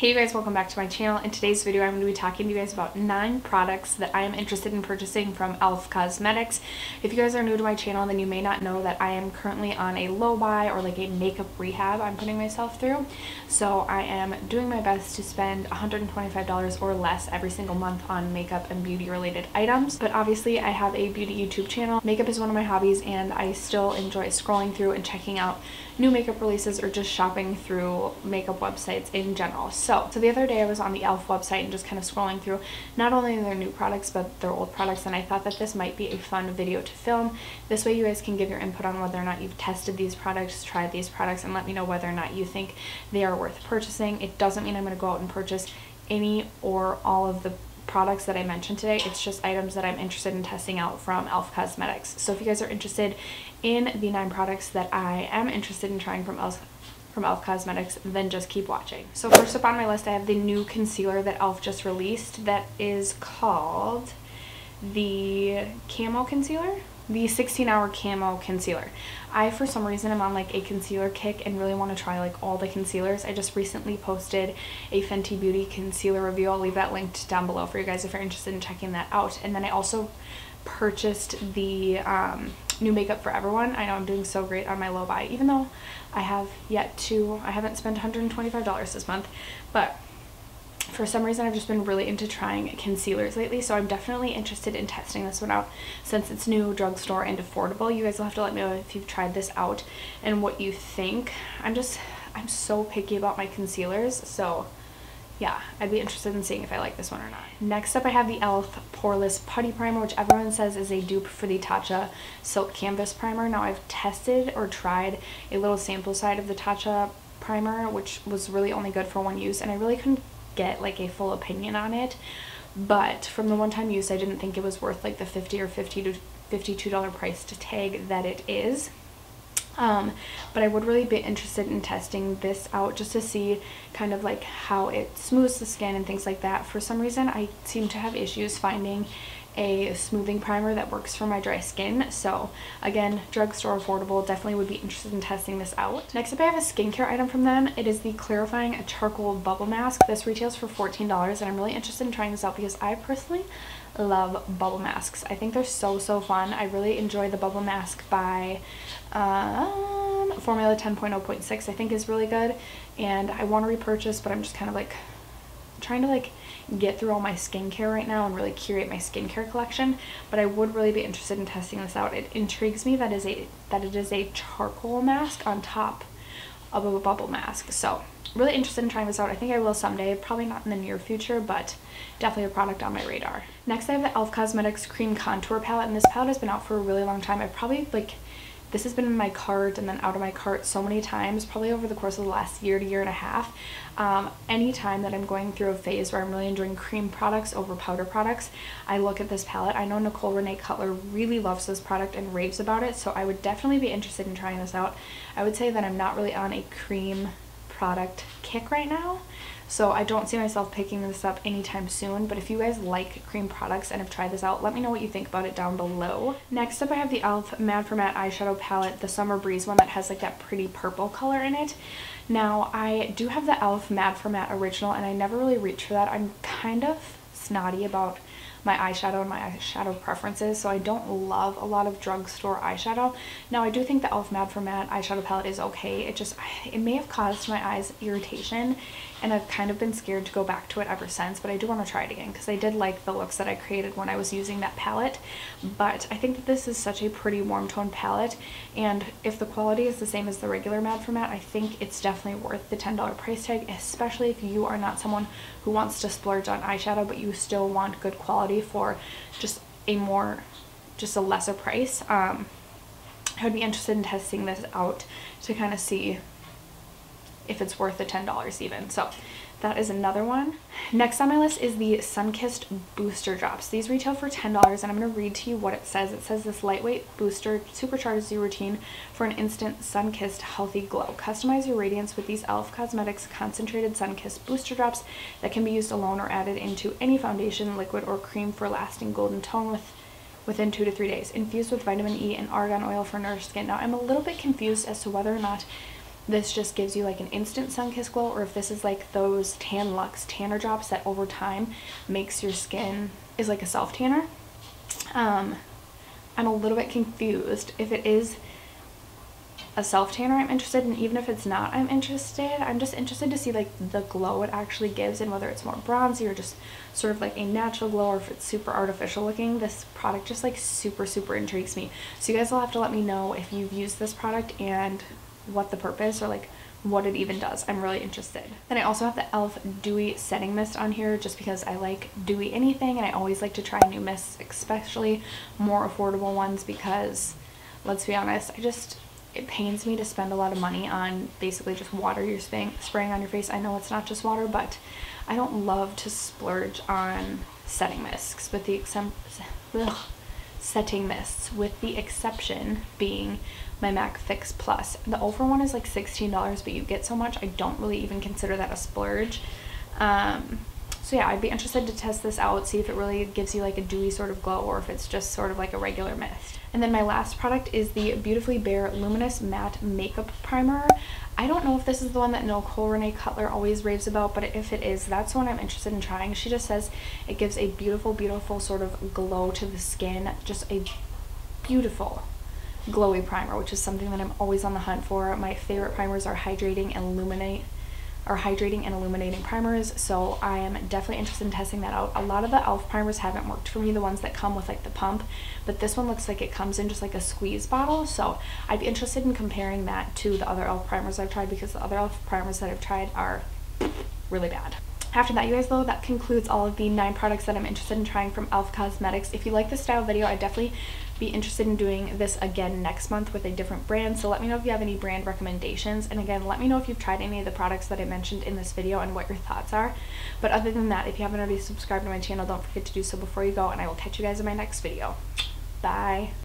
Hey you guys, welcome back to my channel. In today's video I'm going to be talking to you guys about 9 products that I am interested in purchasing from E.L.F Cosmetics. If you guys are new to my channel, then you may not know that I am currently on a low buy or like a makeup rehab I'm putting myself through. So I am doing my best to spend $125 or less every single month on makeup and beauty related items. But obviously I have a beauty YouTube channel. Makeup is one of my hobbies and I still enjoy scrolling through and checking out new makeup releases or just shopping through makeup websites in general. So the other day I was on the E.L.F website and just kind of scrolling through not only their new products but their old products, and I thought that this might be a fun video to film. This way you guys can give your input on whether or not you've tested these products, tried these products, and let me know whether or not you think they are worth purchasing. It doesn't mean I'm going to go out and purchase any or all of the products that I mentioned today. It's just items that I'm interested in testing out from E.L.F Cosmetics. So if you guys are interested in the 9 products that I am interested in trying from E.L.F Cosmetics, then just keep watching. So first up on my list I have the new concealer that E.L.F just released that is called the Camo Concealer. The 16-hour Camo Concealer. I, for some reason, am on like a concealer kick and really want to try like all the concealers. I just recently posted a Fenty Beauty concealer review. I'll leave that linked down below for you guys if you're interested in checking that out. And then I also purchased the new Makeup for Everyone. I know I'm doing so great on my low buy, even though I haven't spent $125 this month, but for some reason I've just been really into trying concealers lately, so I'm definitely interested in testing this one out since it's new, drugstore, and affordable. You guys will have to let me know if you've tried this out and what you think. I'm so picky about my concealers, so yeah, I'd be interested in seeing if I like this one or not. Next up I have the E.L.F Poreless Putty Primer, which everyone says is a dupe for the Tatcha Silk Canvas Primer. Now I've tested or tried a little sample side of the Tatcha primer, which was really only good for one use, and I really couldn't get like a full opinion on it, but from the one-time use I didn't think it was worth like the $50 or $52 price to tag that it is. But I would really be interested in testing this out just to see kind of like how it smooths the skin and things like that. For some reason I seem to have issues finding a smoothing primer that works for my dry skin. So again, drugstore affordable, definitely would be interested in testing this out. Next up I have a skincare item from them. It is the Clarifying Charcoal Bubble Mask. This retails for $14 and I'm really interested in trying this out because I personally love bubble masks. I think they're so fun. I really enjoy the bubble mask by Formula 10.0.6 I think is really good, and I want to repurchase, but I'm just kind of like trying to like get through all my skincare right now and really curate my skincare collection. But I would really be interested in testing this out. It intrigues me that it is a charcoal mask on top of a bubble mask, so really interested in trying this out. I think I will someday, probably not in the near future, but definitely a product on my radar. Next I have the E.L.F Cosmetics Cream Contour Palette, and this palette has been out for a really long time. I've probably this has been in my cart and then out of my cart so many times, probably over the course of the last year to year and a half. Anytime that I'm going through a phase where I'm really enjoying cream products over powder products, I look at this palette. I know Nicole Renee Cutler really loves this product and raves about it, so I would definitely be interested in trying this out. I would say that I'm not really on a cream product kick right now, so I don't see myself picking this up anytime soon. But if you guys like cream products and have tried this out, let me know what you think about it down below. Next up I have the E.L.F Mad for Matte eyeshadow palette, the Summer Breeze one that has like that pretty purple color in it. Now I do have the E.L.F Mad for Matte original and I never really reach for that. I'm kind of snotty about my eyeshadow and my eyeshadow preferences, so I don't love a lot of drugstore eyeshadow. Now I do think the E.L.F Mad for Matte eyeshadow palette is okay. It may have caused my eyes irritation and I've kind of been scared to go back to it ever since, but I do want to try it again because I did like the looks that I created when I was using that palette. But I think that this is such a pretty warm tone palette, and if the quality is the same as the regular Mad for Matte, I think it's definitely worth the $10 price tag, especially if you are not someone who wants to splurge on eyeshadow but you still want good quality for just a lesser price. I would be interested in testing this out to kind of see if it's worth the $10 even. So that is another one. Next on my list is the Sunkissed Booster Drops. These retail for $10 and I'm going to read to you what it says. It says, this lightweight booster supercharges your routine for an instant sun-kissed healthy glow. Customize your radiance with these E.L.F Cosmetics concentrated sun-kissed booster drops that can be used alone or added into any foundation, liquid, or cream for lasting golden tone within 2 to 3 days. Infused with vitamin E and argan oil for nourished skin. Now I'm a little bit confused as to whether or not this just gives you like an instant sun-kissed glow, or if this is like those Tan Luxe tanner drops that over time makes your skin is like a self tanner. I'm a little bit confused. If it is a self tanner, I'm interested, and even if it's not, I'm interested. I'm just interested to see like the glow it actually gives, and whether it's more bronzy or just sort of like a natural glow, or if it's super artificial looking. This product just like super intrigues me. So you guys will have to let me know if you've used this product and what the purpose, or like what it even does. I'm really interested. Then I also have the E.L.F. Dewy Setting Mist on here, just because I like dewy anything, and I always like to try new mists, especially more affordable ones, because let's be honest, it pains me to spend a lot of money on basically just water you're spraying on your face. I know it's not just water, but I don't love to splurge on setting mists, with the exception being my MAC Fix Plus. The Ultra one is like $16, but you get so much, I don't really even consider that a splurge. So yeah, I'd be interested to test this out, see if it really gives you like a dewy sort of glow, or if it's just sort of like a regular mist. And then my last product is the Beautifully Bare Luminous Matte Makeup Primer. I don't know if this is the one that Nicole Renee Cutler always raves about, but if it is, that's the one I'm interested in trying. She just says it gives a beautiful sort of glow to the skin, just a beautiful glowy primer, which is something that I'm always on the hunt for. My favorite primers are hydrating and illuminating primers, so I am definitely interested in testing that out. A lot of the E.L.F. primers haven't worked for me, the ones that come with like the pump, but this one looks like it comes in just like a squeeze bottle, so I'd be interested in comparing that to the other E.L.F. primers I've tried, because the other E.L.F. primers that I've tried are really bad. After that, you guys, though, that concludes all of the 9 products that I'm interested in trying from E.L.F. Cosmetics. If you like this style video, I'd definitely be interested in doing this again next month with a different brand, so let me know if you have any brand recommendations, and again, let me know if you've tried any of the products that I mentioned in this video and what your thoughts are. But other than that, if you haven't already subscribed to my channel, don't forget to do so before you go, and I will catch you guys in my next video. Bye!